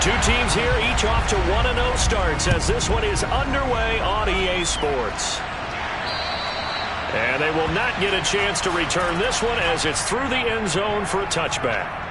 Two teams here, each off to 1-0 starts as this one is underway on EA Sports. And they will not get a chance to return this one as it's through the end zone for a touchback.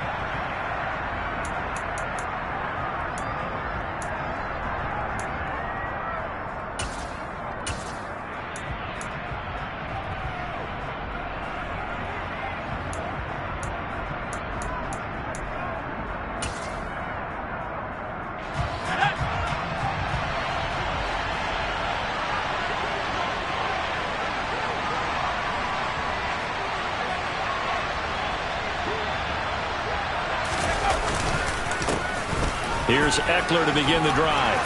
Here's Eckler to begin the drive.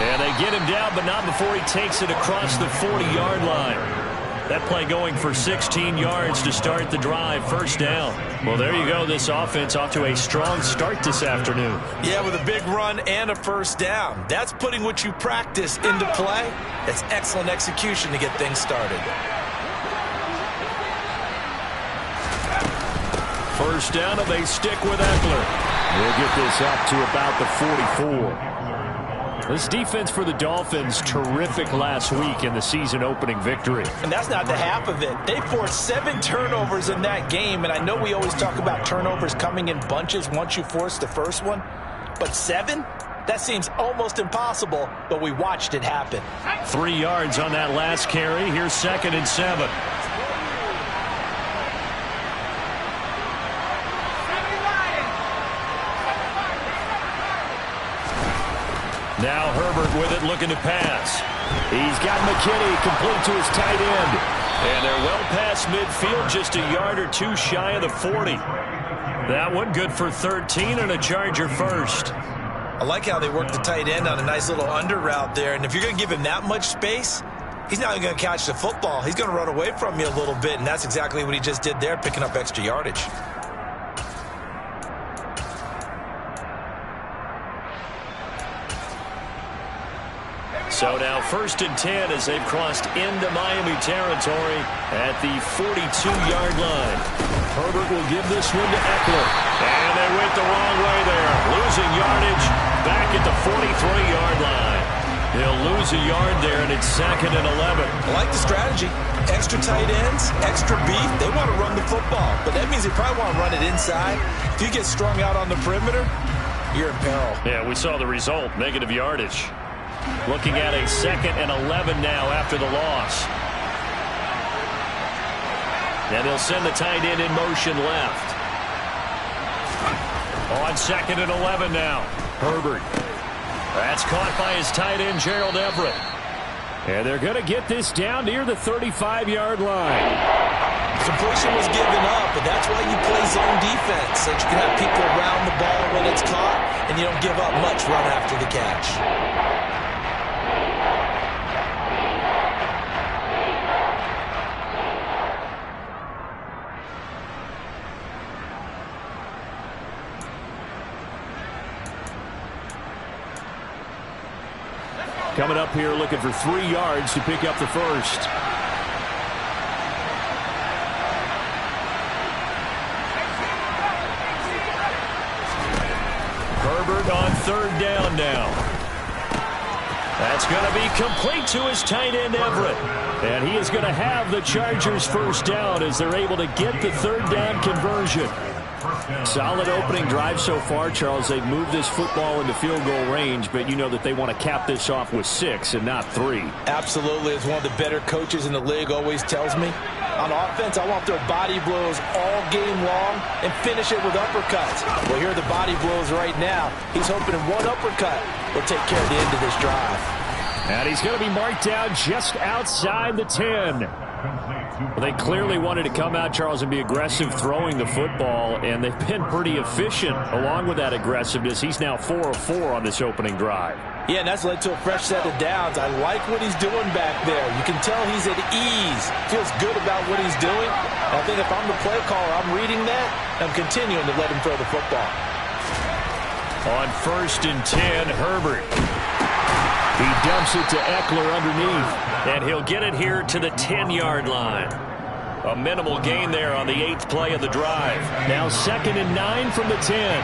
And they get him down, but not before he takes it across the 40-yard line. That play going for 16 yards to start the drive. First down. Well, there you go. This offense off to a strong start this afternoon. Yeah, with a big run and a first down. That's putting what you practice into play. That's excellent execution to get things started. First down, and they stick with Eckler. We'll get this up to about the 44. This defense for the Dolphins, terrific last week in the season-opening victory. And that's not the half of it. They forced 7 turnovers in that game, and I know we always talk about turnovers coming in bunches once you force the first one. But 7? That seems almost impossible, but we watched it happen. 3 yards on that last carry. Here's 2nd and 7. Now Herbert with it, looking to pass. He's got McKinney complete to his tight end. And they're well past midfield, just a yard or two shy of the 40. That one good for 13 and a Charger first. I like how they work the tight end on a nice little under route there. And if you're going to give him that much space, he's not going to catch the football. He's going to run away from you a little bit, and that's exactly what he just did there, picking up extra yardage. So now 1st and 10 as they've crossed into Miami territory at the 42-yard line. Herbert will give this one to Eckler. And they went the wrong way there. Losing yardage back at the 43-yard line. They'll lose a yard there, and it's 2nd and 11. I like the strategy. Extra tight ends, extra beef. They want to run the football, but that means they probably want to run it inside. If you get strung out on the perimeter, you're in peril. Yeah, we saw the result, negative yardage. Looking at a 2nd and 11 now after the loss. And they'll send the tight end in motion left. On 2nd and 11 now. Herbert. That's caught by his tight end, Gerald Everett. And they're going to get this down near the 35-yard line. Completion was given up, but that's why you play zone defense, so that you can have people around the ball when it's caught, and you don't give up much run after the catch. Coming up here looking for 3 yards to pick up the first. Herbert on 3rd down now. That's going to be complete to his tight end, Everett. And he is going to have the Chargers first down as they're able to get the 3rd down conversion. Solid opening drive so far, Charles. They've moved this football into field goal range, but you know that they want to cap this off with 6 and not 3. Absolutely. As one of the better coaches in the league always tells me, on offense, I want their body blows all game long and finish it with uppercuts. Well, here are the body blows right now. He's hoping one uppercut will take care of the end of this drive. And he's going to be marked down just outside the 10. Well, they clearly wanted to come out, Charles, and be aggressive throwing the football, and they've been pretty efficient along with that aggressiveness. He's now 4 of 4 on this opening drive. Yeah, and that's led to a fresh set of downs. I like what he's doing back there. You can tell he's at ease. Feels good about what he's doing. And I think if I'm the play caller, I'm reading that, and I'm continuing to let him throw the football. On 1st and 10, Herbert. He dumps it to Eckler underneath, and he'll get it here to the 10-yard line. A minimal gain there on the 8th play of the drive. Now 2nd and 9 from the 10.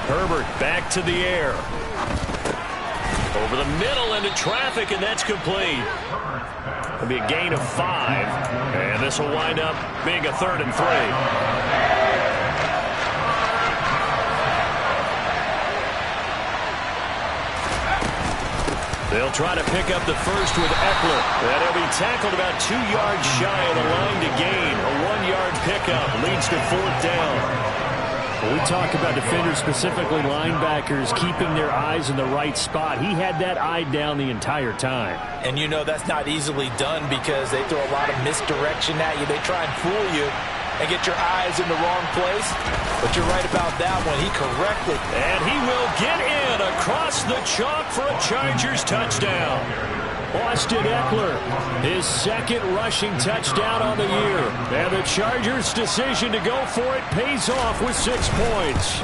Herbert back to the air. Over the middle into traffic, and that's complete. It'll be a gain of 5, and this will wind up being a 3rd and 3. They'll try to pick up the first with Eckler. And he'll be tackled about 2 yards shy of the line to gain. A 1-yard pickup leads to 4th down. When we talk about defenders, specifically linebackers, keeping their eyes in the right spot, he had that eye down the entire time. And you know that's not easily done because they throw a lot of misdirection at you. They try and fool you and get your eyes in the wrong place. But you're right about that one. He corrected. And he will get in across the chalk for a Chargers touchdown. Austin Eckler, his 2nd rushing touchdown on the year. And the Chargers' decision to go for it pays off with 6 points.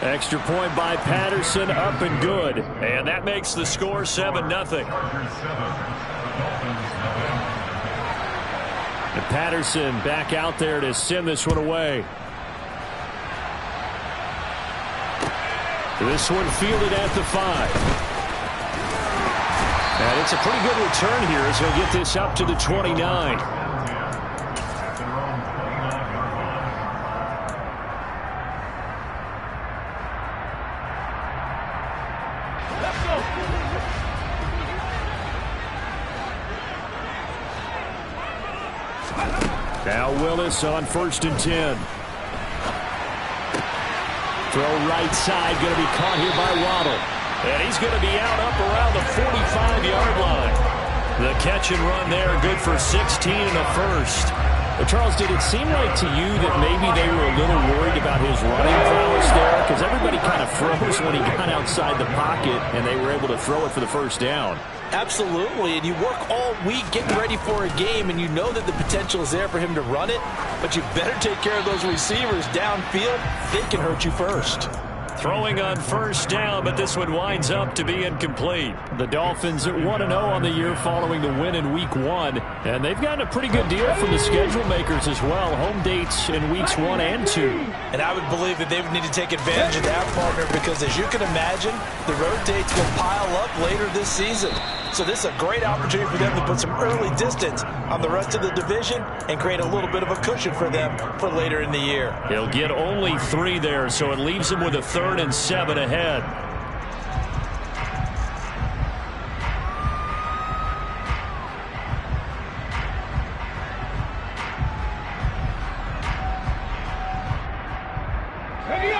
Extra point by Patterson, up and good. And that makes the score 7-0. And Patterson back out there to send this one away. This one fielded at the 5. And it's a pretty good return here as he'll get this up to the 29. Now Willis on 1st and 10. Throw right side, going to be caught here by Waddle. And he's going to be out up around the 45-yard line. The catch and run there, good for 16 and a first. Well, Charles, did it seem like to you that maybe they were a little worried about his running prowess there? Because everybody kind of froze when he got outside the pocket, and they were able to throw it for the first down. Absolutely, and you work all week getting ready for a game, and you know that the potential is there for him to run it, but you better take care of those receivers downfield. They can hurt you first. Throwing on 1st down, but this one winds up to be incomplete. The Dolphins at 1-0 on the year following the win in Week 1. And they've gotten a pretty good deal from the schedule makers as well. Home dates in Weeks 1 and 2. And I would believe that they would need to take advantage of that, partner, because as you can imagine, the road dates will pile up later this season. So this is a great opportunity for them to put some early distance on the rest of the division and create a little bit of a cushion for them for later in the year. He'll get only 3 there, so it leaves him with a 3rd and 7 ahead.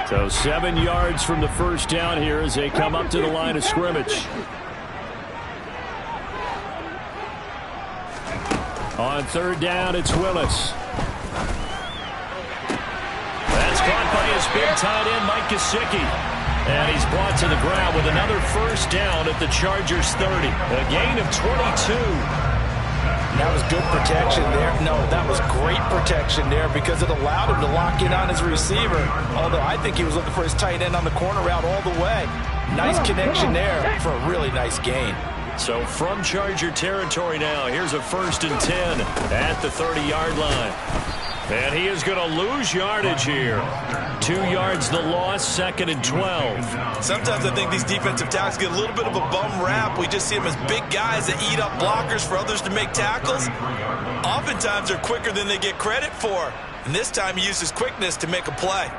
So 7 yards from the first down here as they come up to the line of scrimmage. On 3rd down, it's Willis. That's caught by his big tight end, Mike Gesicki. And he's brought to the ground with another 1st down at the Chargers' 30. A gain of 22. That was good protection there. No, that was great protection there because it allowed him to lock in on his receiver. Although I think he was looking for his tight end on the corner route all the way. Nice connection there for a really nice gain. So from Charger territory now, here's a 1st and 10 at the 30-yard line. And he is going to lose yardage here. 2 yards the loss, 2nd and 12. Sometimes I think these defensive tackles get a little bit of a bum rap. We just see them as big guys that eat up blockers for others to make tackles. Oftentimes they're quicker than they get credit for. And this time he used his quickness to make a play.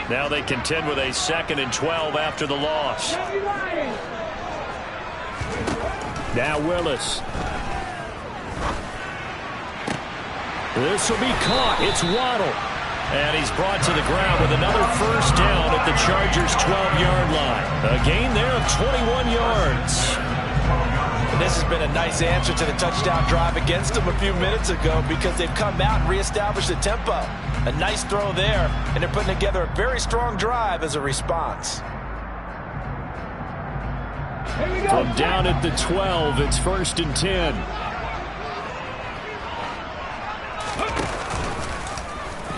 Now they contend with a 2nd and 12 after the loss. Now Willis. This will be caught. It's Waddle. And he's brought to the ground with another 1st down at the Chargers' 12-yard line. A gain there of 21 yards. And this has been a nice answer to the touchdown drive against them a few minutes ago because they've come out and reestablished the tempo. A nice throw there, and they're putting together a very strong drive as a response. From down at the 12, it's 1st and 10.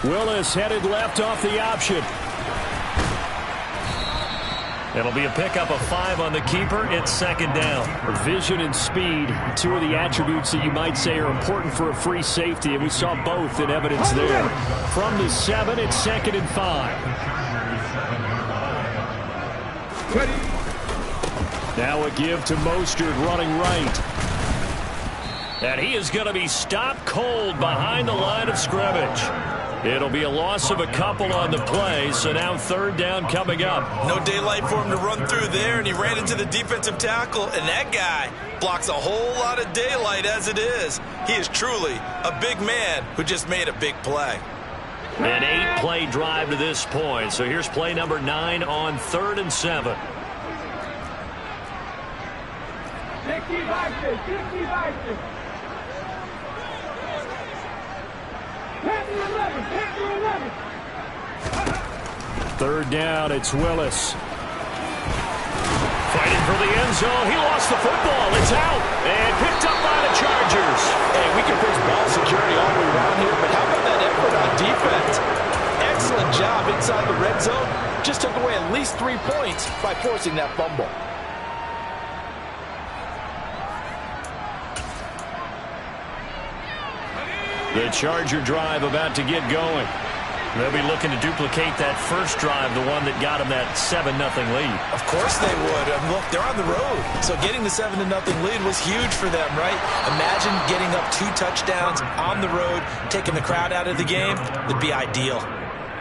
Willis headed left off the option. It'll be a pickup of 5 on the keeper. It's second down. Vision and speed, two of the attributes that you might say are important for a free safety, and we saw both in evidence there. From the 7, it's second and 5. Now a give to Mostert running right. And he is going to be stopped cold behind the line of scrimmage. It'll be a loss of a couple on the play, so now third down coming up. No daylight for him to run through there, and he ran into the defensive tackle, and that guy blocks a whole lot of daylight as it is. He is truly a big man who just made a big play. An 8-play drive to this point, so here's play number 9 on 3rd and 7. 3rd down, it's Willis. Fighting for the end zone. He lost the football. It's out. And picked up by the Chargers. Hey, we can push ball security all the way around here, but how about that effort on defense? Excellent job inside the red zone. Just took away at least 3 points by forcing that fumble. The Charger drive about to get going. They'll be looking to duplicate that first drive, the one that got them that 7-0 lead. Of course they would. Look, they're on the road. So getting the 7-0 lead was huge for them, right? Imagine getting up 2 touchdowns on the road, taking the crowd out of the game. It'd be ideal.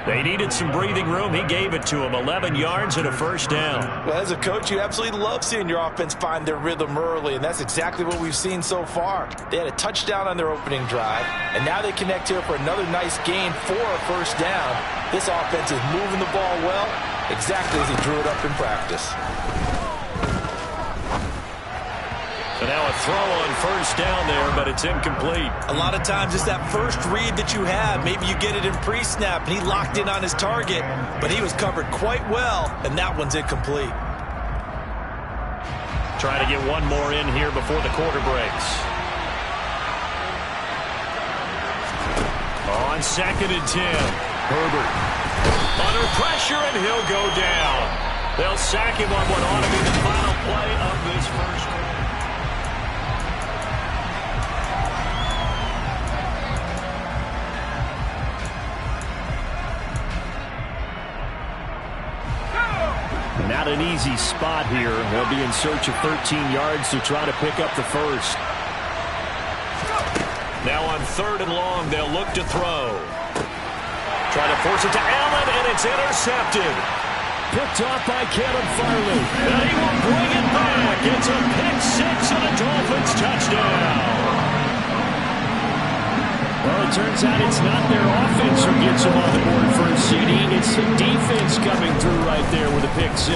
They needed some breathing room. He gave it to them. 11 yards and a first down. Well, as a coach, you absolutely love seeing your offense find their rhythm early, and that's exactly what we've seen so far. They had a touchdown on their opening drive, and now they connect here for another nice gain for a first down. This offense is moving the ball well, exactly as he drew it up in practice. So now a throw on first down there, but it's incomplete. A lot of times it's that first read that you have. Maybe you get it in pre-snap, and he locked in on his target, but he was covered quite well, and that one's incomplete. Trying to get one more in here before the quarter breaks. On 2nd and 10, Herbert. Under pressure, and he'll go down. They'll sack him on what ought to be the final play of this first quarter. Not an easy spot here. They'll be in search of 13 yards to try to pick up the first. Now on 3rd and long, they'll look to throw. Try to force it to Allen, and it's intercepted. Picked off by Caleb Farley. And he will bring it back. It's a pick-6 and a Dolphins touchdown. Well, it turns out it's not their offense who gets them on the board for a CD. It's the defense coming through right there with a pick-6.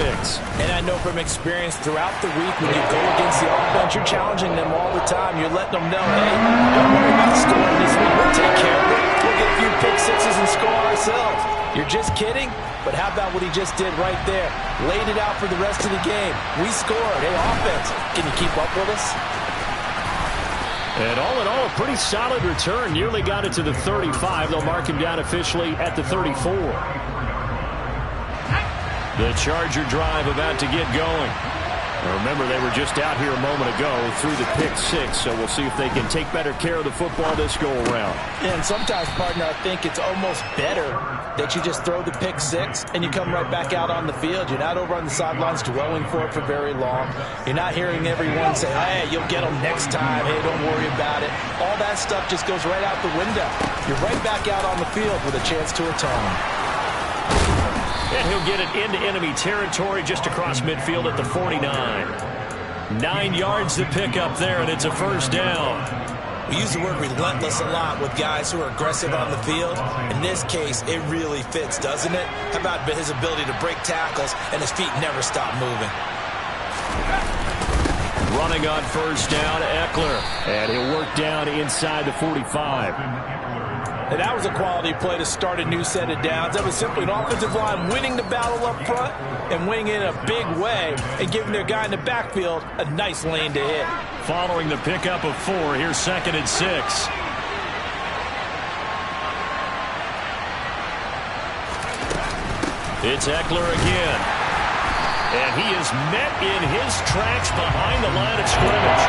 And I know from experience throughout the week, when you go against the offense, you're challenging them all the time. You're letting them know, hey, don't worry about scoring this week. We'll take care of it. We'll get a few pick-6s and score ourselves. You're just kidding? But how about what he just did right there? Laid it out for the rest of the game. We scored. Hey, offense, can you keep up with us? And all in all, a pretty solid return. Nearly got it to the 35. They'll mark him down officially at the 34. The Charger drive about to get going. Now remember, they were just out here a moment ago through the pick-6, so we'll see if they can take better care of the football this go-around. And sometimes, partner, I think it's almost better that you just throw the pick-6 and you come right back out on the field. You're not over on the sidelines dwelling for it for very long. You're not hearing everyone say, hey, you'll get them next time. Hey, don't worry about it. All that stuff just goes right out the window. You're right back out on the field with a chance to atone. And he'll get it into enemy territory just across midfield at the 49. 9 yards to pick up there, and it's a first down. We use the word relentless a lot with guys who are aggressive on the field. In this case, it really fits, doesn't it? How about his ability to break tackles and his feet never stop moving? Running on first down, Eckler. And he'll work down inside the 45. And that was a quality play to start a new set of downs. That was simply an offensive line winning the battle up front and winning it in a big way and giving their guy in the backfield a nice lane to hit. Following the pickup of 4, here's 2nd and 6. It's Eckler again. And he is met in his tracks behind the line of scrimmage.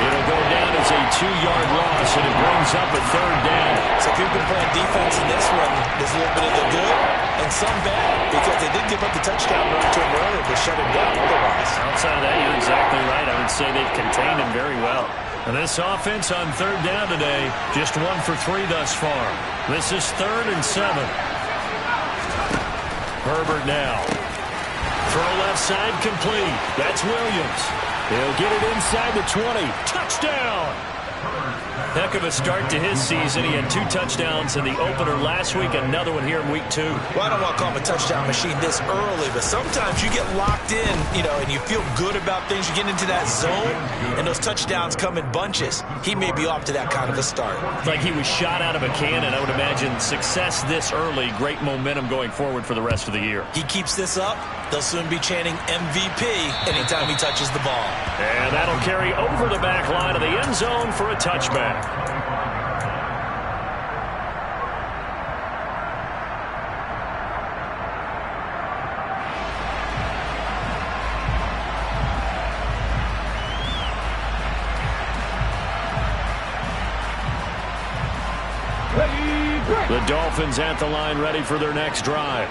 It'll go down as a 2-yard loss, and it brings up a 3rd down. So if you've been playing defense in this one, there's a little bit of the good and some bad, because they did give up the touchdown run to him earlier, but shut him down otherwise. Outside of that, you're exactly right. I would say they've contained him very well. And this offense on 3rd down today, just 1 for 3 thus far. This is 3rd and 7. Herbert now. Throw left side complete. That's Williams. He'll get it inside the 20. Touchdown! Heck of a start to his season. He had 2 touchdowns in the opener last week, another one here in week 2. Well, I don't want to call him a touchdown machine this early, but sometimes you get locked in, and you feel good about things. You get into that zone, and those touchdowns come in bunches. He may be off to that kind of a start. It's like he was shot out of a cannon. I would imagine success this early, great momentum going forward for the rest of the year. He keeps this up, they'll soon be chanting MVP anytime he touches the ball. And that'll carry over the back line of the end zone for a touchback. The Dolphins at the line, ready for their next drive.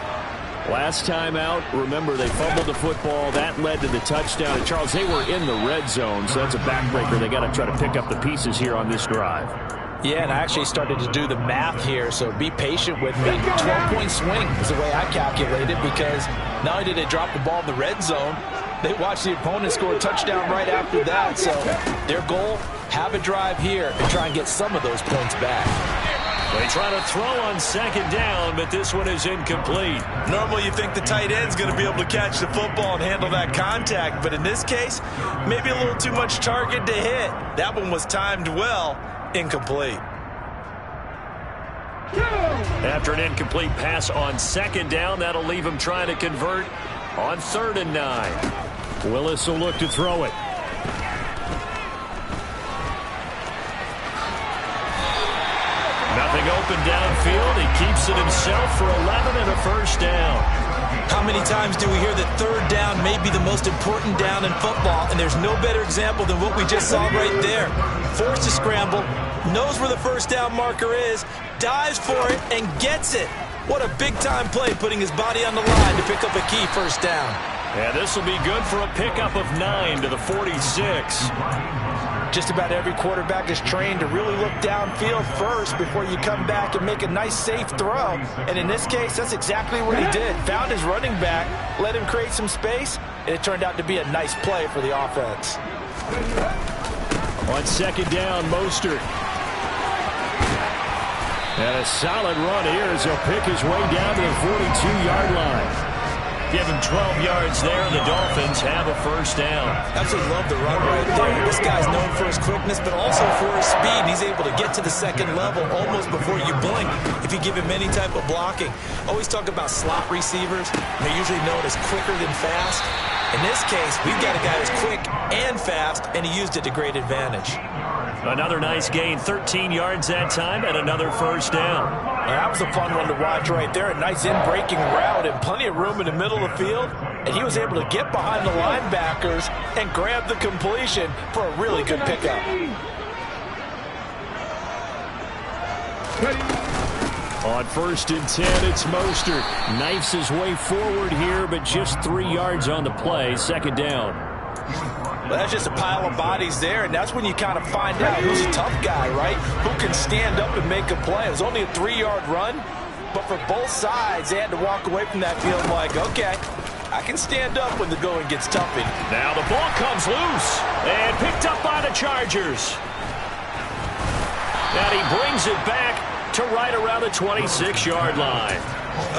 Last time out, remember, they fumbled the football. That led to the touchdown. And, Charles, they were in the red zone, so that's a backbreaker. They got to try to pick up the pieces here on this drive. Yeah, and I actually started to do the math here, so be patient with me. 12-point swing is the way I calculate it, because not only did they drop the ball in the red zone, they watched the opponent score a touchdown right after that. So their goal, have a drive here and try and get some of those points back. They try to throw on 2nd down, but this one is incomplete. Normally you think the tight end's going to be able to catch the football and handle that contact, but in this case, maybe a little too much target to hit. That one was timed well. Incomplete. After an incomplete pass on 2nd down, that'll leave him trying to convert on 3rd and 9. Willis will look to throw it. Nothing open downfield. He keeps it himself for 11 and a 1st down. How many times do we hear that 3rd down may be the most important down in football, and there's no better example than what we just saw right there. Forced to scramble, knows where the 1st down marker is, dives for it, and gets it. What a big-time play, putting his body on the line to pick up a key 1st down. And this will be good for a pickup of 9 to the 46. Just about every quarterback is trained to really look downfield first before you come back and make a nice, safe throw. And in this case, that's exactly what he did. Found his running back, let him create some space, and it turned out to be a nice play for the offense. On 2nd down, Mostert. And a solid run here as he'll pick his way down to the 42-yard line. Give him 12 yards there, and the Dolphins have a 1st down. Absolutely love the run right there. This guy's known for his quickness, but also for his speed. He's able to get to the 2nd level almost before you blink if you give him any type of blocking. Always talk about slot receivers. They're usually known as quicker than fast. In this case, we've got a guy who's quick and fast, and he used it to great advantage. Another nice gain, 13 yards that time, and another 1st down. That was a fun one to watch right there. A nice in-breaking route and plenty of room in the middle of the field. And he was able to get behind the linebackers and grab the completion for a really good pickup. On 1st and 10, it's Mostert. Knifes his way forward here, but just 3 yards on the play. 2nd down. Well, that's just a pile of bodies there, and that's when you kind of find out who's a tough guy, right? Who can stand up and make a play. It was only a 3-yard run, but for both sides, they had to walk away from that field like, okay, I can stand up when the going gets tough. Now the ball comes loose and picked up by the Chargers. And he brings it back to right around the 26-yard line.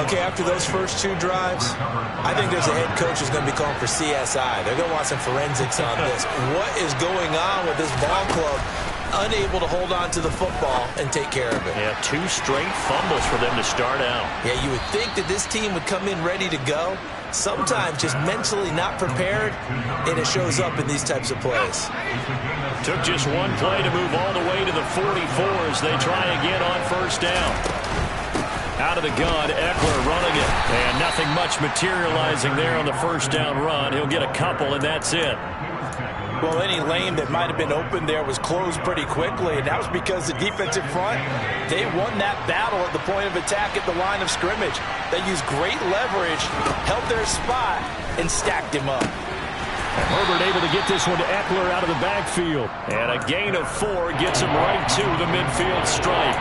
Okay, after those first 2 drives, I think there's a head coach who's going to be calling for CSI. They're going to want some forensics on this. What is going on with this ball club? Unable to hold on to the football and take care of it. Yeah, 2 straight fumbles for them to start out. Yeah, you would think that this team would come in ready to go. Sometimes just mentally not prepared, and it shows up in these types of plays. Took just 1 play to move all the way to the 44 as they try again on 1st down. Out of the gun, Eckler running it. And nothing much materializing there on the first down run. He'll get a couple, and that's it. Well, any lane that might have been open there was closed pretty quickly, and that was because the defensive front, they won that battle at the point of attack at the line of scrimmage. They used great leverage, held their spot, and stacked him up. And Herbert able to get this one to Eckler out of the backfield. And a gain of 4 gets him right to the midfield stripe.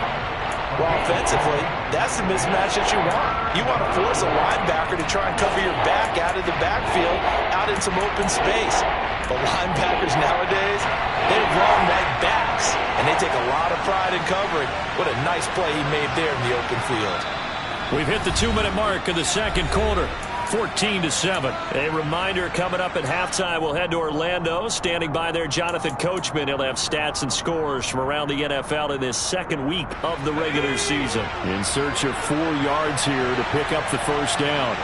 Well, offensively, that's the mismatch that you want. You want to force a linebacker to try and cover your back out of the backfield, out in some open space. But linebackers nowadays, they have long right backs, and they take a lot of pride in covering. What a nice play he made there in the open field. We've hit the 2-minute mark of the second quarter. 14-7. A reminder coming up at halftime. We'll head to Orlando. Standing by there, Jonathan Coachman. He'll have stats and scores from around the NFL in this second week of the regular season. In search of 4 yards here to pick up the first down.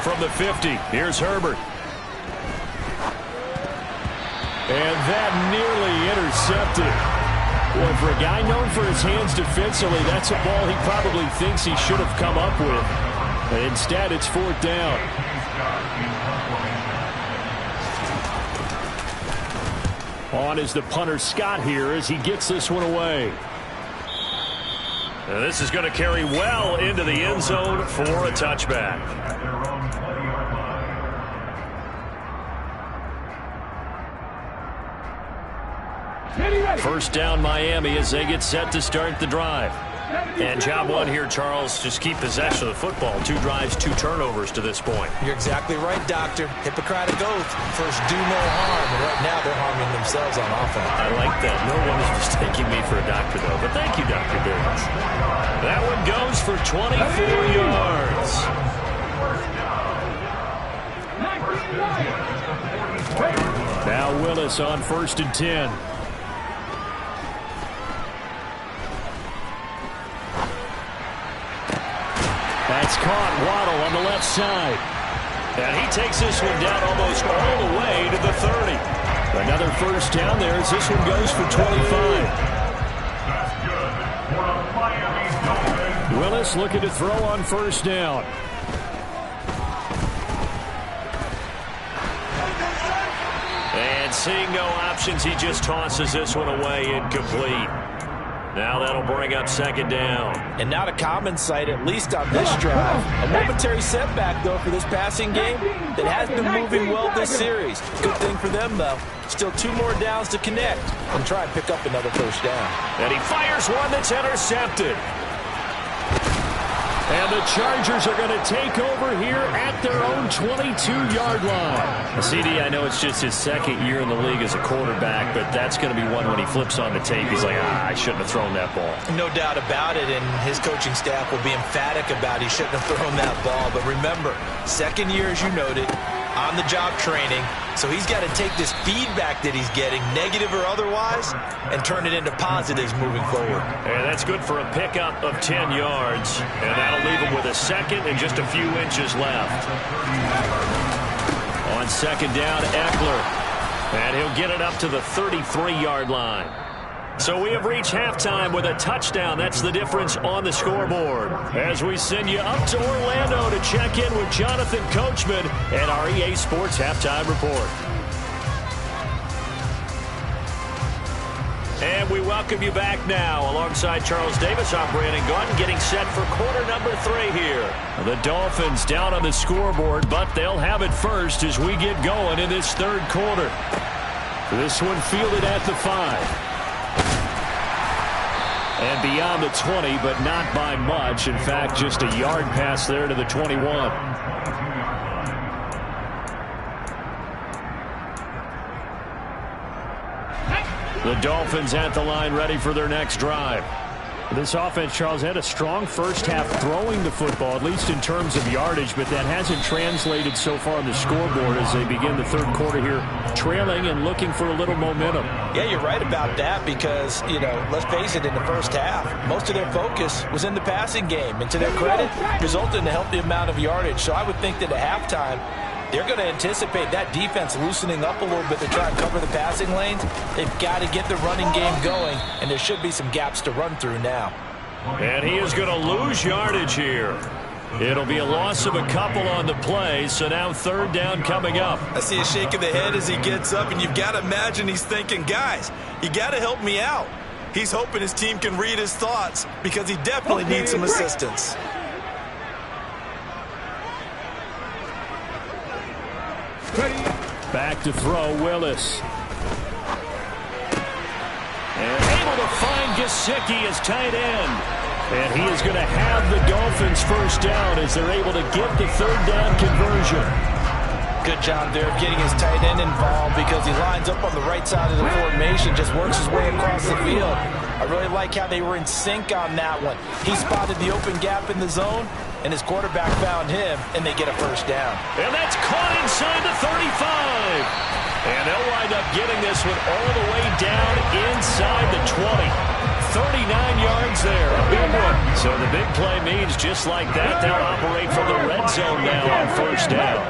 From the 50, here's Herbert. And that nearly intercepted. Well, for a guy known for his hands defensively, that's a ball he probably thinks he should have come up with. And instead, it's 4th down. On is the punter, Scott, here as he gets this one away. And this is going to carry well into the end zone for a touchback. First down, Miami, as they get set to start the drive. And job one here, Charles, just keep possession of the football. 2 drives, 2 turnovers to this point. You're exactly right, Doctor. Hippocratic oath. First, do no harm. And right now, they're harming themselves on offense. I like that. No one is mistaking me for a doctor, though. But thank you, Dr. Bivens. That one goes for 24 yards. Now Willis on 1st and 10. That's caught. Waddle on the left side. And he takes this one down almost all the way to the 30. Another first down there as this one goes for 25. Willis looking to throw on first down. And seeing no options, he just tosses this one away, incomplete. Now that'll bring up 2nd down. And not a common sight, at least on this drive. A momentary setback, though, for this passing game that has been moving well this series. Good thing for them, though. Still 2 more downs to connect and try and pick up another first down. And he fires one that's intercepted. And the Chargers are going to take over here at their own 22-yard line. CD, I know it's just his 2nd year in the league as a quarterback, but that's going to be one when he flips on the tape. He's like, I shouldn't have thrown that ball. No doubt about it, and his coaching staff will be emphatic about he shouldn't have thrown that ball. But remember, 2nd year, as you noted, on-the-job training. So he's got to take this feedback that he's getting, negative or otherwise, and turn it into positives moving forward. And that's good for a pickup of 10 yards. And that'll leave him with a 2nd and just a few inches left. On 2nd down, Eckler. And he'll get it up to the 33-yard line. So we have reached halftime with a touchdown. That's the difference on the scoreboard. As we send you up to Orlando to check in with Jonathan Coachman and our EA Sports Halftime Report. And we welcome you back now. Alongside Charles Davis, I'm Brandon Gaudin, getting set for quarter number 3 here. The Dolphins down on the scoreboard, but they'll have it first as we get going in this 3rd quarter. This one fielded at the 5. And beyond the 20, but not by much. In fact, just a yard pass there to the 21. The Dolphins at the line, ready for their next drive. This offense, Charles, had a strong first half throwing the football, at least in terms of yardage, but that hasn't translated so far on the scoreboard as they begin the 3rd quarter here, trailing and looking for a little momentum. Yeah, you're right about that because, let's face it, in the first half, most of their focus was in the passing game. And to their credit, resulted in a healthy amount of yardage. So I would think that at halftime, they're going to anticipate that defense loosening up a little bit to try and cover the passing lanes. They've got to get the running game going, and there should be some gaps to run through now. And he is going to lose yardage here. It'll be a loss of a couple on the play, so now third down coming up. I see a shake of the head as he gets up, and you've got to imagine he's thinking, guys, you got to help me out. He's hoping his team can read his thoughts because he definitely needs some assistance. Back to throw, Willis. And able to find Gesicki as tight end. And he is going to have the Dolphins first down as they're able to get the third down conversion. Good job there of getting his tight end involved because he lines up on the right side of the formation, just works his way across the field. I really like how they were in sync on that one. He spotted the open gap in the zone, and his quarterback found him, and they get a first down. And that's caught inside the 35. And they'll wind up getting this one all the way down inside the 20. 39 yards there, a big one. So the big play means just like that, they'll operate from the red zone now on first down.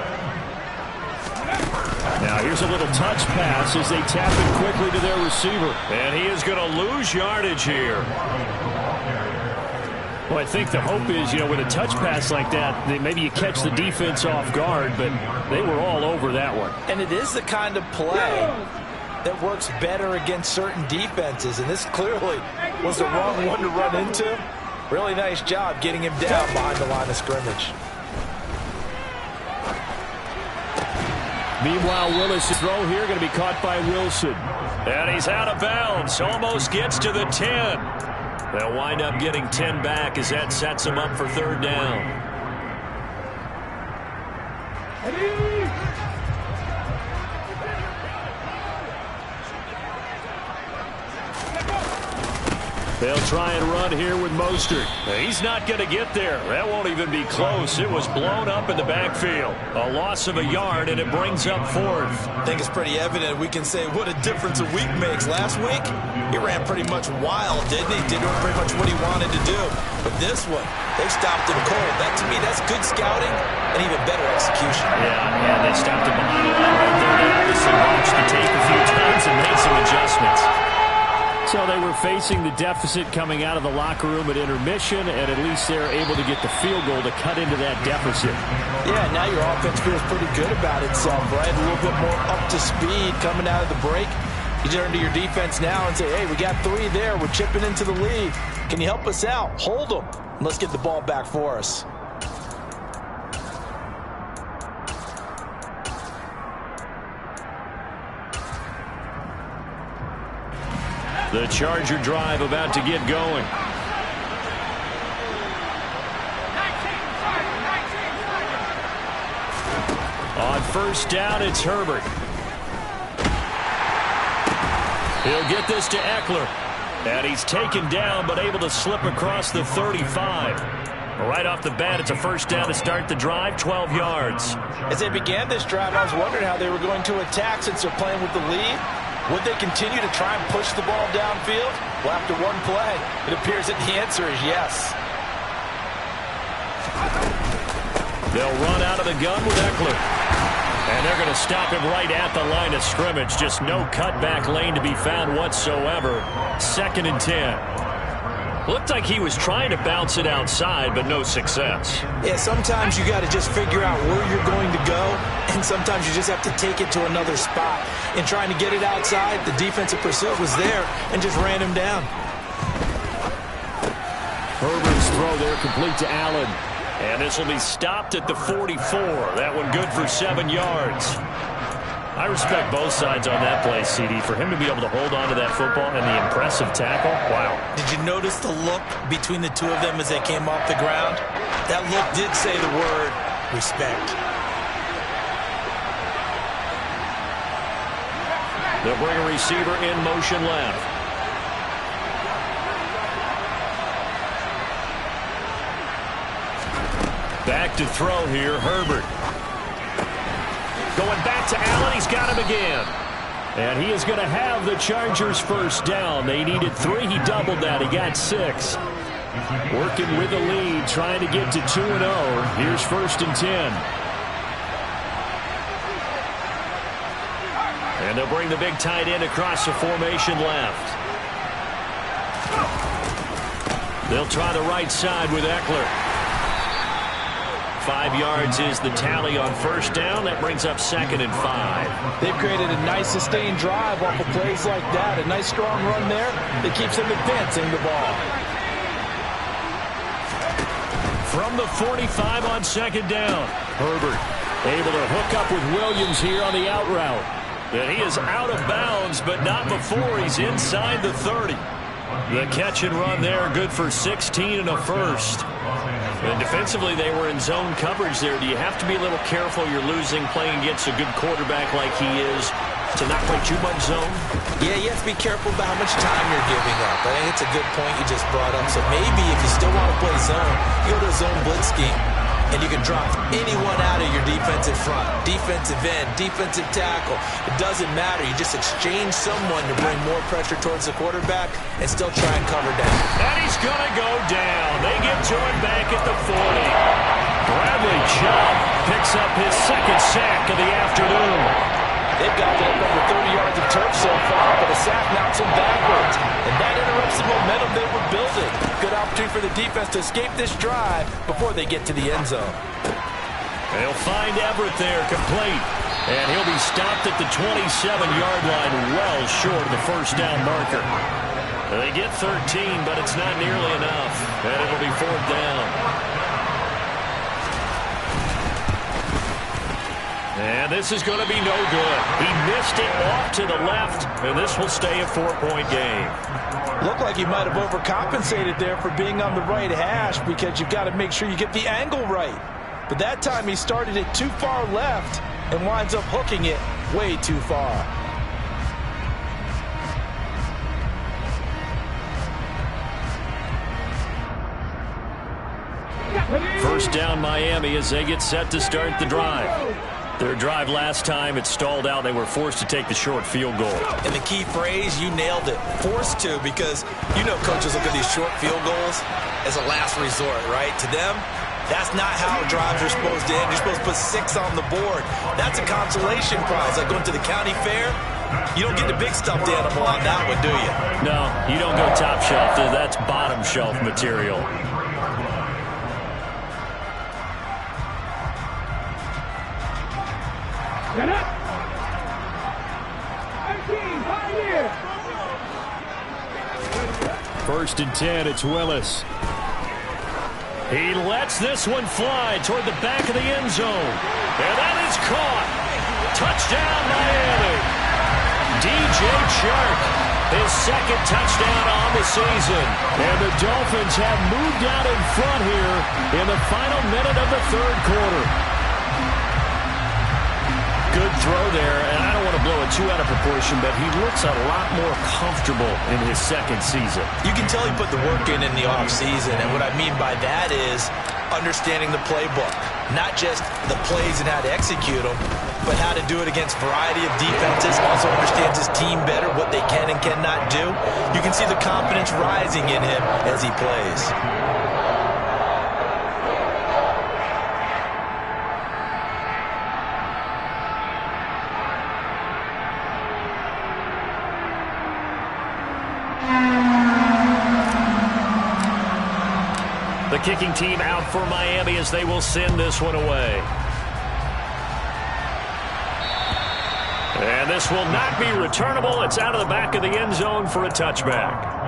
Now here's a little touch pass as they tap it quickly to their receiver. And he is going to lose yardage here. Well, I think the hope is, with a touch pass like that, maybe you catch the defense off guard, but they were all over that one. And it is the kind of play that works better against certain defenses, and this clearly was the wrong one to run into. Really nice job getting him down behind the line of scrimmage. Meanwhile, Willis' throw here going to be caught by Wilson. And he's out of bounds, almost gets to the 10. They'll wind up getting 10 back as that sets them up for third down. They'll try and run here with Mostert. He's not going to get there. That won't even be close. It was blown up in the backfield. A loss of a yard, and it brings up fourth. I think it's pretty evident we can say what a difference a week makes. Last week, he ran pretty much wild, didn't he? Did pretty much what he wanted to do. But this one, they stopped him cold. That, to me, that's good scouting and even better execution. Yeah, they stopped him behind the line right there. They obviously watched the tape a few times and made some adjustments. So they were facing the deficit coming out of the locker room at intermission, and at least they're able to get the field goal to cut into that deficit. Yeah, now your offense feels pretty good about itself, right? A little bit more up to speed coming out of the break. You turn to your defense now and say, hey, we got 3 there. We're chipping into the lead. Can you help us out? Hold them. And let's get the ball back for us. The Charger drive about to get going. On first down, it's Herbert. He'll get this to Eckler. And he's taken down, but able to slip across the 35. Right off the bat, it's a first down to start the drive, 12 yards. As they began this drive, I was wondering how they were going to attack since they're playing with the lead. Would they continue to try and push the ball downfield? Well, after one play, it appears that the answer is yes. They'll run out of the gun with Eckler. And they're going to stop him right at the line of scrimmage. Just no cutback lane to be found whatsoever. 2nd and 10. Looked like he was trying to bounce it outside, but no success. Yeah, sometimes you got to just figure out where you're going to go, and sometimes you just have to take it to another spot. In trying to get it outside, the defensive pursuit was there and just ran him down. Herbert's throw there complete to Allen. And this will be stopped at the 44. That one good for 7 yards. I respect both sides on that play, CD. For him to be able to hold on to that football and the impressive tackle, wow. Did you notice the look between the two of them as they came off the ground? That look did say the word respect. They'll bring a receiver in motion left. Back to throw here, Herbert. Going back to Allen, he's got him again. And he is going to have the Chargers first down. They needed 3, he doubled that, he got 6. Working with the lead, trying to get to 2-0. Here's 1st and 10. And they'll bring the big tight end across the formation left. They'll try the right side with Eckler. 5 yards is the tally on first down. That brings up 2nd and 5. They've created a nice sustained drive off of plays like that. A nice strong run there that keeps them advancing the ball. From the 45 on 2nd down. Herbert able to hook up with Williams here on the out route. And he is out of bounds, but not before he's inside the 30. The catch and run there, good for 16 and a first. And defensively, they were in zone coverage there. Do you have to be a little careful? You're losing playing against a good quarterback like he is to not play too much zone? Yeah, you have to be careful about how much time you're giving up. I think it's a good point you just brought up. So maybe if you still want to play zone, you go to a zone blitz scheme. And you can drop anyone out of your defensive front, defensive end, defensive tackle. It doesn't matter. You just exchange someone to bring more pressure towards the quarterback and still try and cover down. And he's going to go down. They get to him back at the 40. Bradley Chubb picks up his 2nd sack of the afternoon. They've got up over 30 yards of turf so far, but a sack knocks them backwards. And that interrupts the momentum they were building. Good opportunity for the defense to escape this drive before they get to the end zone. They'll find Everett there, complete. And he'll be stopped at the 27-yard line, well short of the first down marker. They get 13, but it's not nearly enough. And it'll be 4th down. And this is going to be no good. He missed it off to the left, and this will stay a 4-point game. Looked like he might have overcompensated there for being on the right hash because you've got to make sure you get the angle right. But that time he started it too far left and winds up hooking it way too far. First down Miami as they get set to start the drive. Their drive last time, it stalled out. They were forced to take the short field goal. And the key phrase, you nailed it, forced to, because you know coaches look at these short field goals as a last resort, right? To them, that's not how drives are supposed to end. You're supposed to put 6 on the board. That's a consolation prize. Like going to the county fair, you don't get the big stuffed animal on that one, do you? No, you don't go top shelf. That's bottom shelf material. First and 10, it's Willis. He lets this one fly toward the back of the end zone. And that is caught. Touchdown, Miami. DJ Chark, his 2nd touchdown on the season. And the Dolphins have moved out in front here in the final minute of the 3rd quarter. Good throw there, and I don't want to blow it too out of proportion, but he looks a lot more comfortable in his 2nd season. You can tell he put the work in the offseason, and what I mean by that is understanding the playbook. Not just the plays and how to execute them, but how to do it against a variety of defenses. Also understands his team better, what they can and cannot do. You can see the confidence rising in him as he plays. The kicking team out for Miami as they will send this one away. And this will not be returnable. It's out of the back of the end zone for a touchback.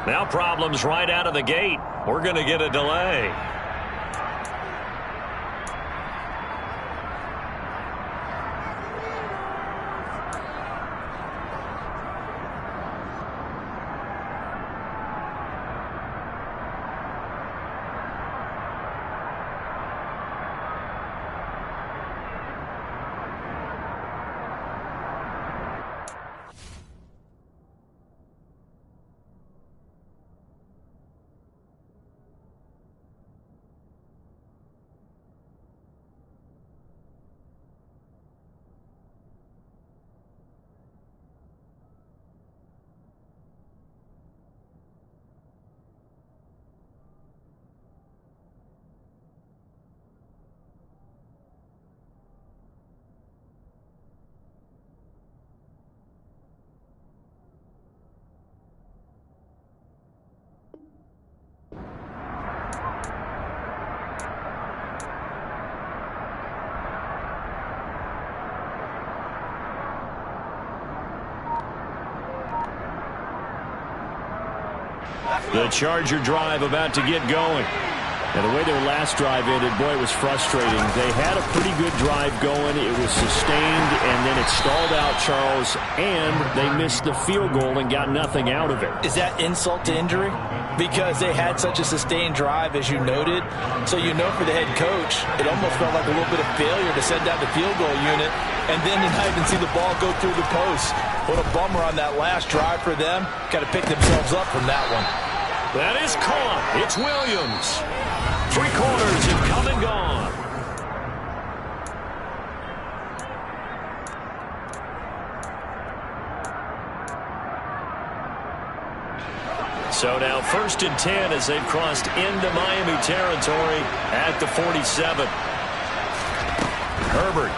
Now problems right out of the gate. We're going to get a delay. The Charger drive about to get going. And the way their last drive ended, boy, it was frustrating. They had a pretty good drive going. It was sustained, and then it stalled out, Charles, and they missed the field goal and got nothing out of it. Is that insult to injury? Because they had such a sustained drive, as you noted. So you know for the head coach, it almost felt like a little bit of failure to send out the field goal unit and then to not even see the ball go through the post. What a bummer on that last drive for them. Got to pick themselves up from that one. That is caught. It's Williams. 3 quarters have come and gone. So now 1st and 10 as they've crossed into Miami territory at the 47. Herbert.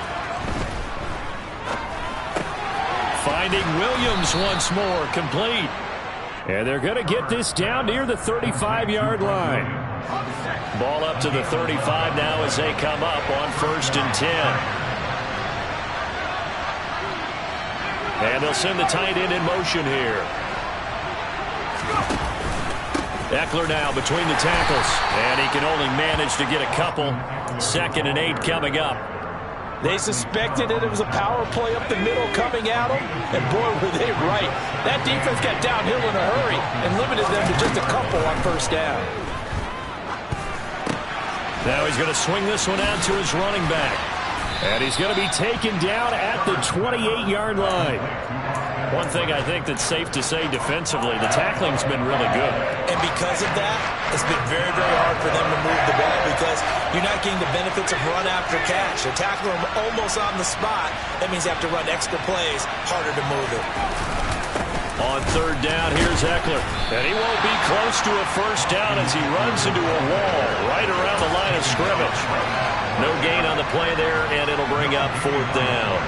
Finding Williams once more, complete. And they're going to get this down near the 35-yard line. Ball up to the 35 now as they come up on 1st and 10. And they'll send the tight end in motion here. Eckler now between the tackles. And he can only manage to get a couple. 2nd and 8 coming up. They suspected that it was a power play up the middle coming at them, and boy, were they right. That defense got downhill in a hurry and limited them to just a couple on 1st down. Now he's going to swing this one out to his running back. And he's going to be taken down at the 28-yard line. One thing I think that's safe to say defensively, the tackling's been really good. And because of that, it's been very, very hard for them to move the ball because you're not getting the benefits of run after catch. They're tackling them almost on the spot. That means they have to run extra plays, harder to move it. On 3rd down, here's Eckler. And he won't be close to a 1st down as he runs into a wall right around the line of scrimmage. No gain on the play there, and it'll bring up 4th down.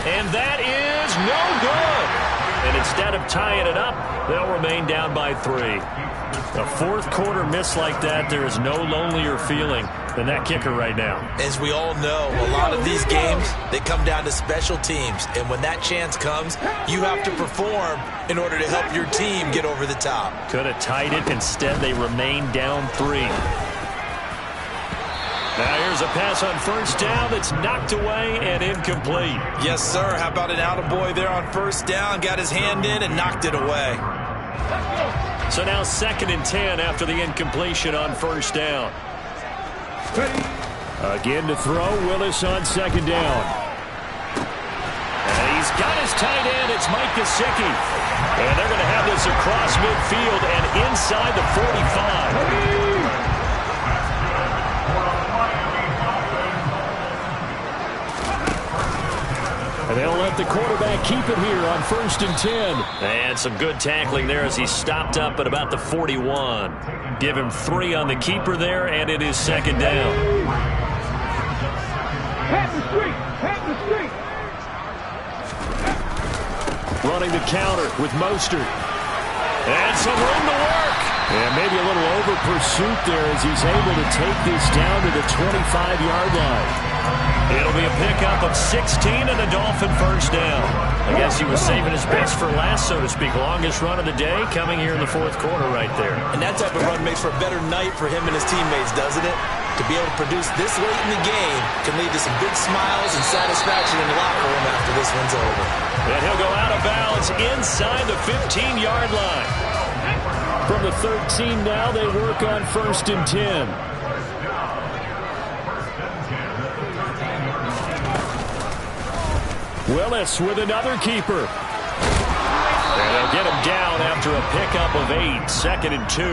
And that is no good. And instead of tying it up, they'll remain down by 3. A 4th quarter miss like that, there is no lonelier feeling than that kicker right now. As we all know, a lot of these games, they come down to special teams. And when that chance comes, you have to perform in order to help your team get over the top. Could have tied it. Instead, they remain down 3. Now here's a pass on 1st down that's knocked away and incomplete. Yes, sir. How about an attaboy there on 1st down? Got his hand in and knocked it away. So now 2nd and 10 after the incompletion on 1st down. Again to throw. Willis on 2nd down. And he's got his tight end. It's Mike Gesicki. And they're going to have this across midfield and inside the 45. And they'll let the quarterback keep it here on 1st and 10. And some good tackling there as he stopped up at about the 41. Give him 3 on the keeper there, and it is 2nd down. Running the counter with Mostert. And some room to work. And maybe a little over pursuit there as he's able to take this down to the 25-yard line. It'll be a pickup of 16 and a Dolphin 1st down. I guess he was saving his best for last, so to speak. Longest run of the day coming here in the 4th quarter right there. And that type of run makes for a better night for him and his teammates, doesn't it? To be able to produce this late in the game can lead to some big smiles and satisfaction in the locker room after this one's over. And he'll go out of bounds inside the 15-yard line. From the 13 now, they work on 1st and 10. Willis with another keeper. And they'll get him down after a pickup of 8. 2nd and 2.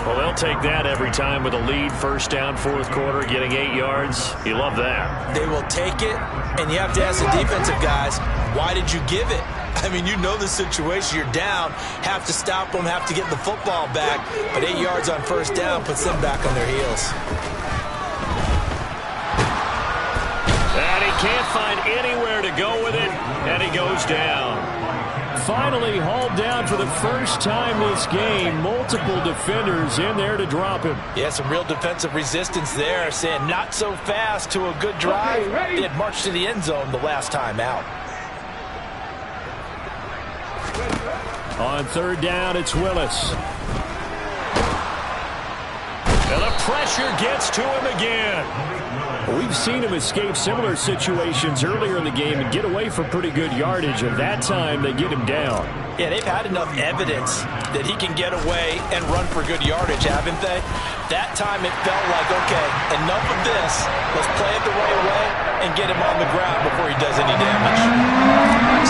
Well, they'll take that every time with a lead. 1st down, 4th quarter, getting 8 yards. You love that. They will take it, and you have to ask the defensive guys, why did you give it? I mean, you know the situation. You're down, have to stop them, have to get the football back. But 8 yards on 1st down puts them back on their heels. And he can't find anywhere to go with it, and he goes down. Finally hauled down for the first time this game. Multiple defenders in there to drop him. Yeah, some real defensive resistance there, saying not so fast to a good drive. They had marched to the end zone the last time out. On third down, it's Willis. And the pressure gets to him again. We've seen him escape similar situations earlier in the game and get away for pretty good yardage, and that time they get him down. Yeah, they've had enough evidence that he can get away and run for good yardage, haven't they? That time it felt like, okay, enough of this. Let's play it the right way and get him on the ground before he does any damage.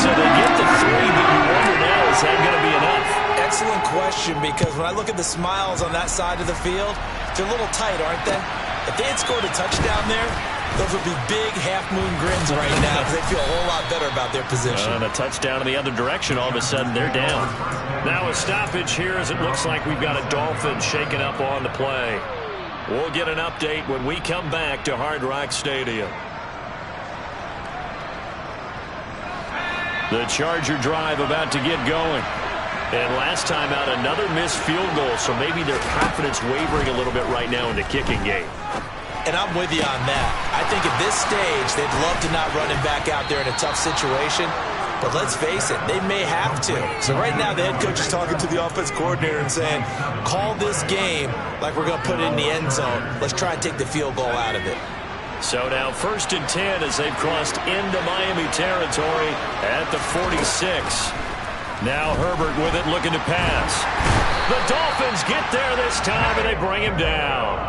So they get the 3, but you wonder now, is that going to be enough? Excellent question, because when I look at the smiles on that side of the field, they're a little tight, aren't they? If they had scored a touchdown there, those would be big half-moon grins right now because they feel a whole lot better about their position. And a touchdown in the other direction, all of a sudden they're down. Now a stoppage here as it looks like we've got a Dolphin shaking up on the play. We'll get an update when we come back to Hard Rock Stadium. The Charger drive about to get going. And last time out, another missed field goal, so maybe their confidence wavering a little bit right now in the kicking game. And I'm with you on that. I think at this stage, they'd love to not run him back out there in a tough situation. But let's face it, they may have to. So right now, the head coach is talking to the offense coordinator and saying, call this game like we're going to put it in the end zone. Let's try and take the field goal out of it. So now 1st and 10 as they've crossed into Miami territory at the 46. Now Herbert with it, looking to pass. The Dolphins get there this time, and they bring him down.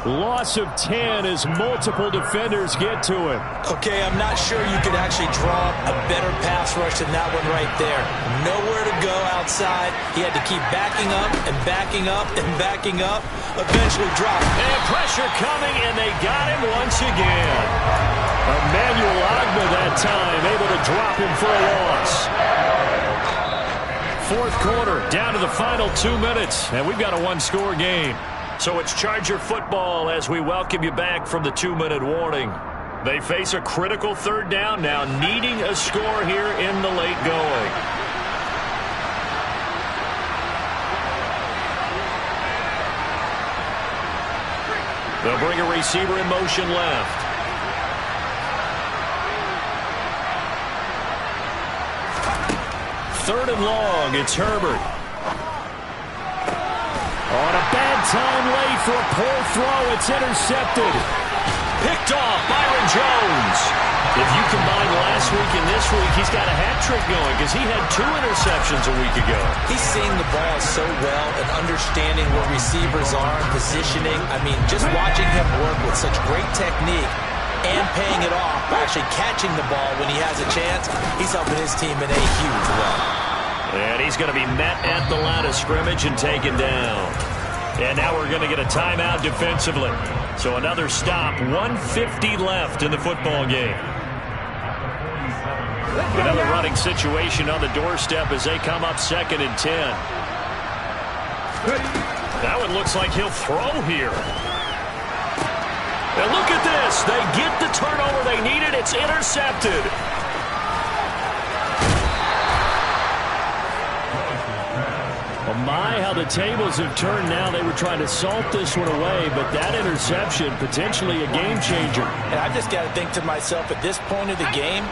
Loss of 10 as multiple defenders get to him. Okay, I'm not sure you could actually draw a better pass rush than that one right there. Nowhere to go outside. He had to keep backing up and backing up and backing up. Eventually dropped. And pressure coming, and they got him once again. Emmanuel Agba that time able to drop him for a loss. 4th quarter, down to the final 2 minutes, and we've got a one-score game. So it's Charger football as we welcome you back from the 2-minute warning. They face a critical 3rd down now, needing a score here in the late going. They'll bring a receiver in motion left. Third and long, it's Herbert. On a bad time late for a poor throw, it's intercepted. Picked off, Byron Jones. If you combine last week and this week, he's got a hat trick going because he had 2 interceptions a week ago. He's seeing the ball so well and understanding where receivers are and positioning. I mean, just watching him work with such great technique and paying it off by actually catching the ball when he has a chance, he's helping his team in a huge way. And he's going to be met at the line of scrimmage and taken down. And now we're going to get a timeout defensively. So another stop, 1:50 left in the football game. Another running situation on the doorstep as they come up 2nd and 10. That one looks like he'll throw here. And look at this. They get the turnover they needed. It's intercepted. Oh my, how the tables have turned now. They were trying to salt this one away, but that interception, potentially a game changer. And I've just got to think to myself, at this point of the game,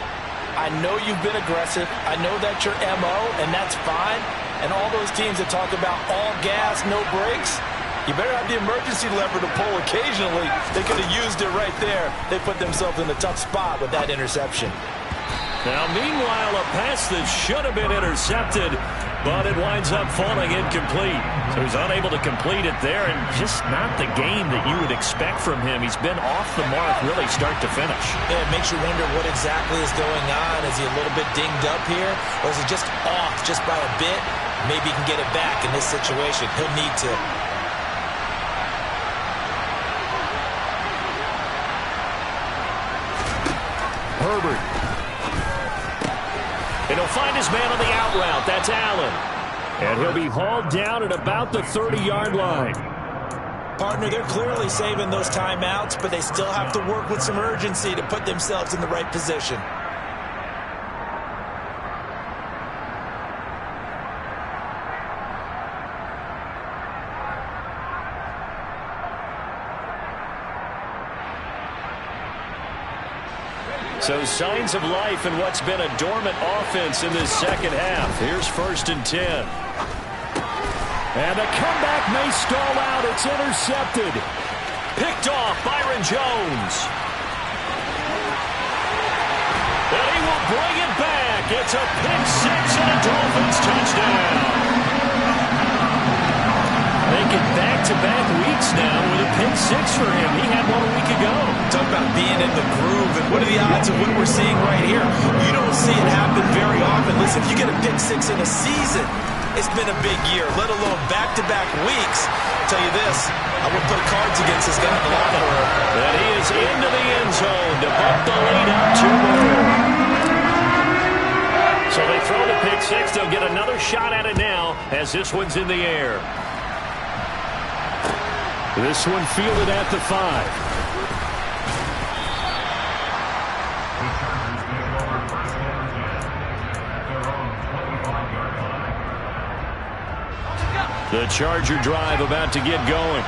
I know you've been aggressive. I know that's your MO, and that's fine. And all those teams that talk about all gas, no brakes, you better have the emergency lever to pull occasionally. They could have used it right there. They put themselves in a tough spot with that interception. Now, meanwhile, a pass that should have been intercepted, but it winds up falling incomplete. So he's unable to complete it there, and just not the game that you would expect from him. He's been off the mark really start to finish. Yeah, it makes you wonder what exactly is going on. Is he a little bit dinged up here, or is he just off just by a bit? Maybe he can get it back in this situation. He'll need to. Herbert. And he'll find his man on the out route. That's Allen. And he'll be hauled down at about the 30-yard line. Partner, they're clearly saving those timeouts, but they still have to work with some urgency to put themselves in the right position. So signs of life in what's been a dormant offense in this second half. Here's 1st and 10. And the comeback may stall out. It's intercepted. Picked off Byron Jones. And he will bring it back. It's a pick six and a Dolphins touchdown. Making back-to-back weeks now with a pick six for him. He had one a week ago. Talk about being in the groove, and what are the odds of what we're seeing right here? You don't see it happen very often. Listen, if you get a pick six in a season, it's been a big year, let alone back-to-back weeks. I'll tell you this, I would play cards against this guy in the locker room. And he is into the end zone to bump the lead up 2 more. So they throw the pick six. They'll get another shot at it now as this one's in the air. This one fielded at the 5. The Charger drive about to get going.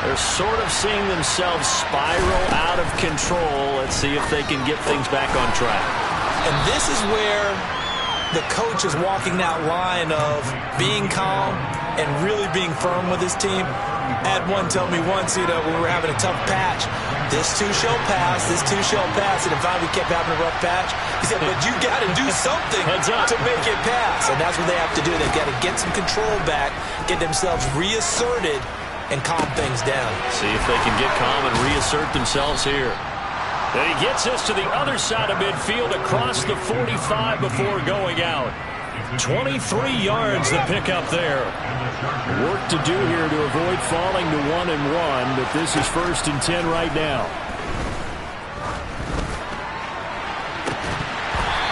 They're sort of seeing themselves spiral out of control. Let's see if they can get things back on track. And this is where the coach is walking that line of being calm and really being firm with his team. I had one tell me once, when we were having a tough patch, this too shall pass, this too shall pass. And if we kept having a rough patch, he said, but you got to do something to make it pass. And that's what they have to do. They've got to get some control back, get themselves reasserted, and calm things down. See if they can get calm and reassert themselves here. And he gets us to the other side of midfield across the 45 before going out. 23 yards to pick up there. Work to do here to avoid falling to 1-1, but this is 1st and 10 right now.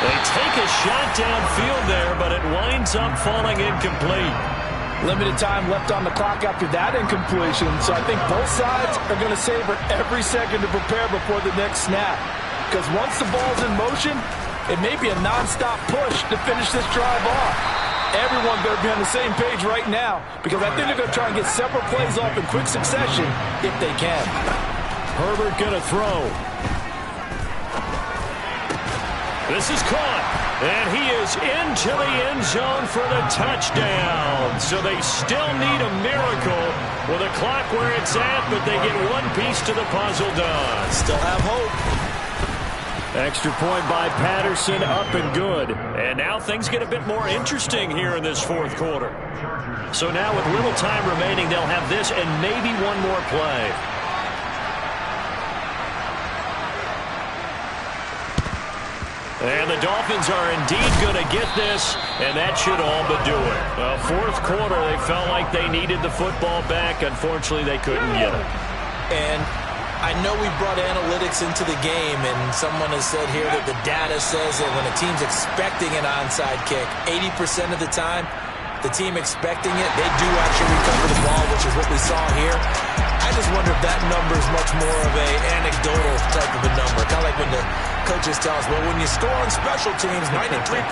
They take a shot downfield there, but it winds up falling incomplete. Limited time left on the clock after that incompletion, so I think both sides are going to savor every second to prepare before the next snap. Because once the ball's in motion, it may be a nonstop push to finish this drive off. Everyone better be on the same page right now, because I think they're going to try and get several plays off in quick succession if they can. Herbert going to throw. This is caught, and he is into the end zone for the touchdown. So they still need a miracle with a clock where it's at, but they get one piece to the puzzle done. Still have hope. Extra point by Patterson, up and good. And now things get a bit more interesting here in this 4th quarter. So now with little time remaining, they'll have this and maybe one more play. And the Dolphins are indeed going to get this, and that should all but do it. 4th quarter, they felt like they needed the football back. Unfortunately, they couldn't get it. And I know we brought analytics into the game, and someone has said here that the data says that when a team's expecting an onside kick, 80% of the time, the team expecting it, they do actually recover the ball, which is what we saw here. I just wonder if that number is much more of an anecdotal type of a number. Kind of like when the coaches tell us, well, when you score on special teams, 93%